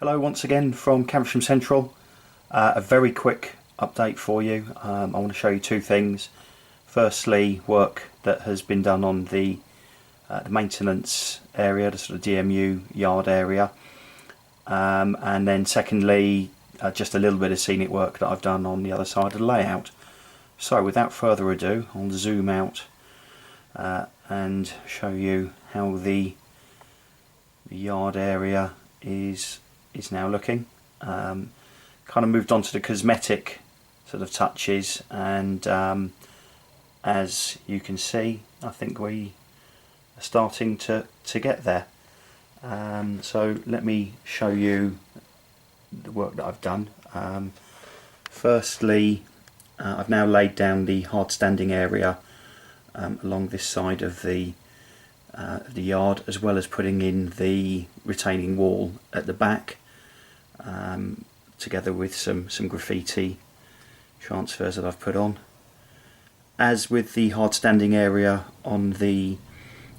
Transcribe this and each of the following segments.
Hello once again from Caversham Central. A very quick update for you. I want to show you two things. Firstly, work that has been done on the maintenance area, the sort of DMU yard area, and then secondly, just a little bit of scenic work that I've done on the other side of the layout. So without further ado, I'll zoom out and show you how the yard area is now looking. Kind of moved on to the cosmetic sort of touches, and as you can see, I think we are starting to get there. So let me show you the work that I've done. Firstly, I've now laid down the hard standing area along this side of the yard, as well as putting in the retaining wall at the back, together with some graffiti transfers that I've put on. As with the hard standing area on the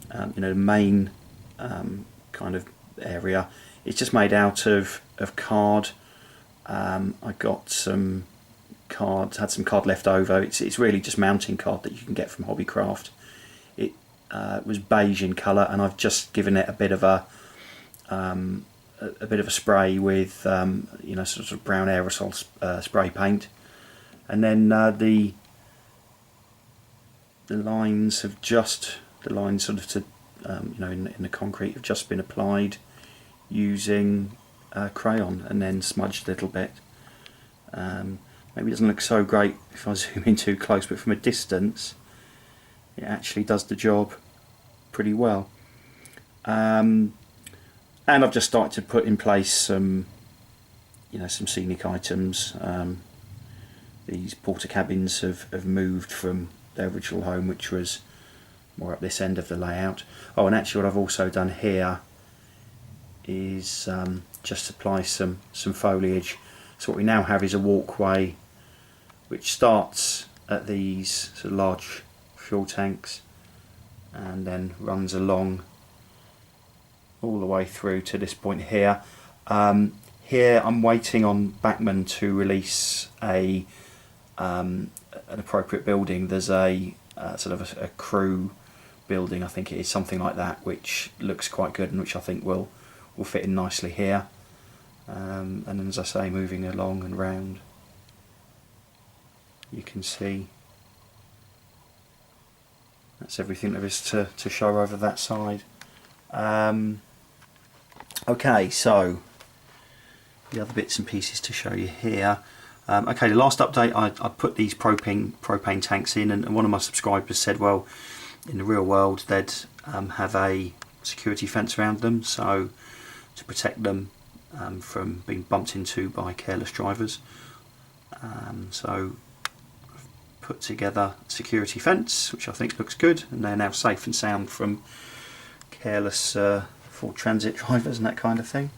the main kind of area, it's just made out of card. I got some cards, had some card left over. It's really just mounting card that you can get from Hobbycraft. It was beige in colour, and I've just given it a bit of a spray with sort of brown aerosol spray paint, and then the lines have just sort of to in the concrete have just been applied using crayon and then smudged a little bit. Maybe it doesn't look so great if I zoom in too close, but from a distance it actually does the job pretty well. And I've just started to put in place some some scenic items. These porter cabins have moved from their original home, which was more up this end of the layout. Oh, and actually what I've also done here is just apply some foliage. So what we now have is a walkway which starts at these sort of large fuel tanks and then runs along all the way through to this point here. Here I'm waiting on Bachmann to release an appropriate building. There's a sort of a crew building, I think it is, something like that, which looks quite good and which I think will fit in nicely here. And then, as I say, moving along and round, you can see that's everything there is to show over that side. Okay, so the other bits and pieces to show you here. Okay, the last update, I put these propane tanks in, and one of my subscribers said, well, in the real world they'd have a security fence around them, so to protect them from being bumped into by careless drivers. So I've put together a security fence, which I think looks good, and they're now safe and sound from careless Ford Transit drivers and that kind of thing.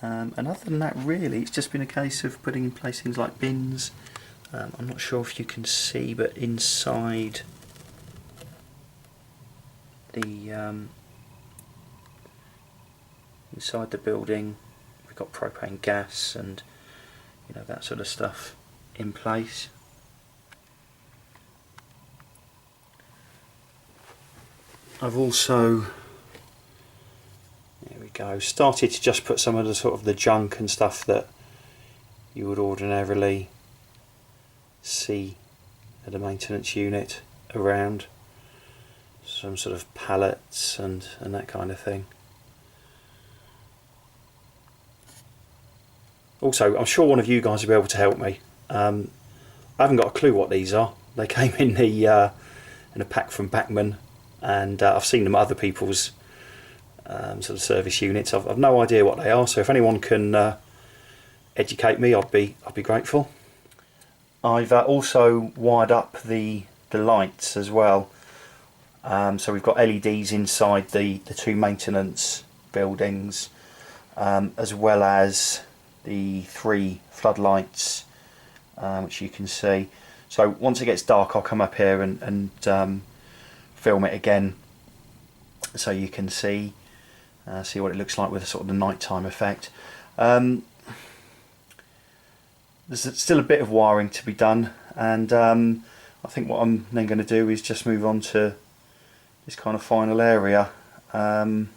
And other than that, really, it's just been a case of putting in place things like bins. I'm not sure if you can see, but inside the building we've got propane gas and that sort of stuff in place. I've also, there we go, started to just put some of the sort of the junk and stuff that you would ordinarily see at a maintenance unit around, some sort of pallets and that kind of thing. Also, I'm sure one of you guys will be able to help me. I haven't got a clue what these are. They came in a pack from Bachmann, and I've seen them at other people's sort of service units. I've no idea what they are, so if anyone can educate me, I'd be grateful. I've also wired up the lights as well. So we've got LEDs inside the two maintenance buildings, as well as the 3 floodlights, which you can see. So once it gets dark, I'll come up here and film it again, so you can see see what it looks like with sort of the nighttime effect. There's still a bit of wiring to be done, and I think what I'm then going to do is just move on to this kind of final area. I'm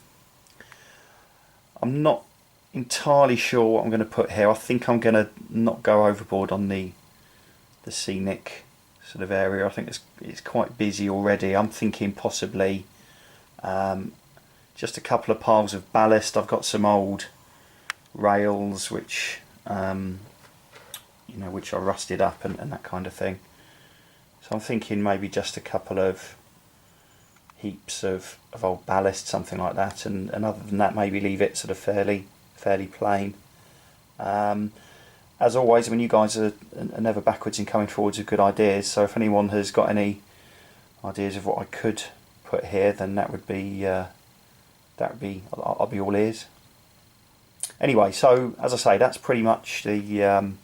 not entirely sure what I'm going to put here. I think I'm going to not go overboard on the scenic sort of area. I think it's quite busy already. I'm thinking possibly just a couple of piles of ballast. I've got some old rails which which are rusted up and that kind of thing. So I'm thinking maybe just a couple of heaps of old ballast, something like that, and other than that maybe leave it sort of fairly plain. As always, I mean, you guys are never backwards in coming forwards with good ideas, so if anyone has got any ideas of what I could put here, then that would be I'll be all ears. Anyway, so as I say, that's pretty much the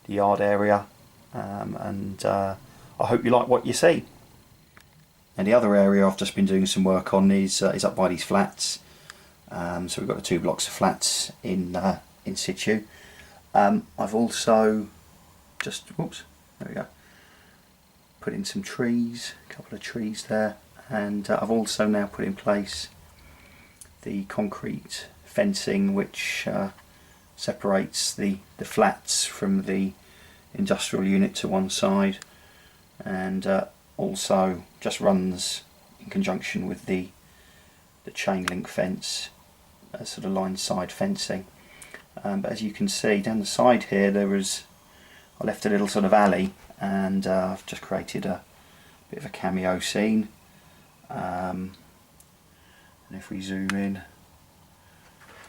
yard area, and I hope you like what you see. And the other area I've just been doing some work on is up by these flats. So we've got the 2 blocks of flats in situ. I've also just, whoops, there we go, put in some trees, a couple of trees there, and I've also now put in place the concrete fencing which separates the flats from the industrial unit to one side, and also just runs in conjunction with the chain link fence, sort of line side fencing. But as you can see down the side here, I left a little sort of alley, and I've just created a bit of a cameo scene. And if we zoom in,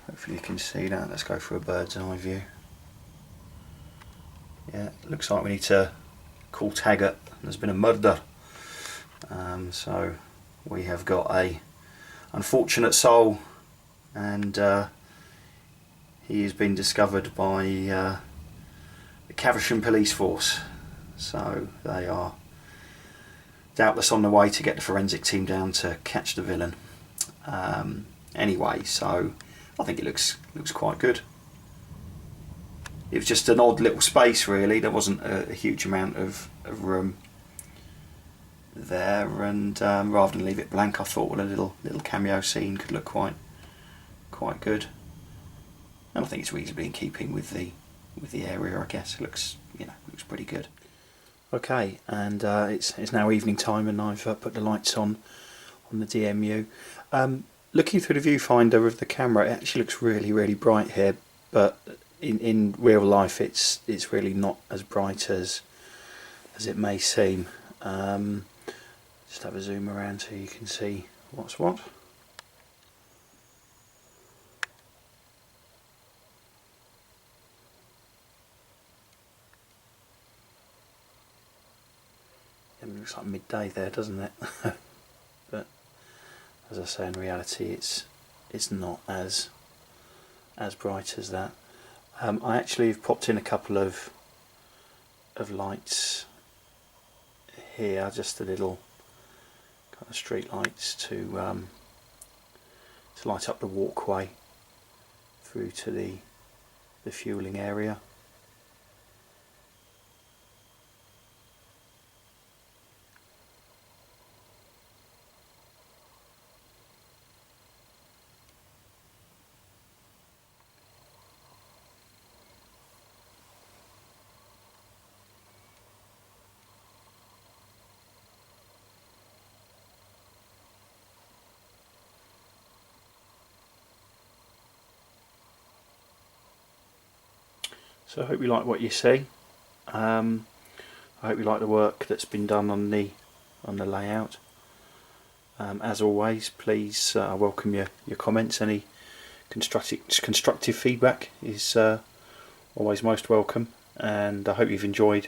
hopefully you can see that. Let's go for a bird's eye view. Yeah, looks like we need to call Taggart. There's been a murder. So we have got a unfortunate soul, and he has been discovered by the Caversham police force. So they are doubtless on the way to get the forensic team down to catch the villain. Anyway, so I think it looks quite good. It was just an odd little space really. There wasn't a huge amount of room there, and rather than leave it blank, I thought, well, a little cameo scene could look quite good. And I think it's reasonably in keeping with the area, I guess. It looks pretty good. Okay, and it's now evening time, and I've put the lights on the DMU. Looking through the viewfinder of the camera, it actually looks really bright here, but in real life it's really not as bright as it may seem. Just have a zoom around so you can see what's what. It looks like midday there, doesn't it? But as I say, in reality it's not as bright as that. I actually have popped in a couple of lights here, just a little kind of street lights to light up the walkway through to the fueling area. So I hope you like what you see. I hope you like the work that's been done on the layout. As always, please, I welcome your comments. Any constructive feedback is always most welcome, and I hope you've enjoyed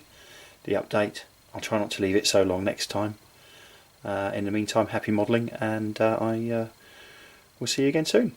the update. I'll try not to leave it so long next time. In the meantime, happy modelling, and I will see you again soon.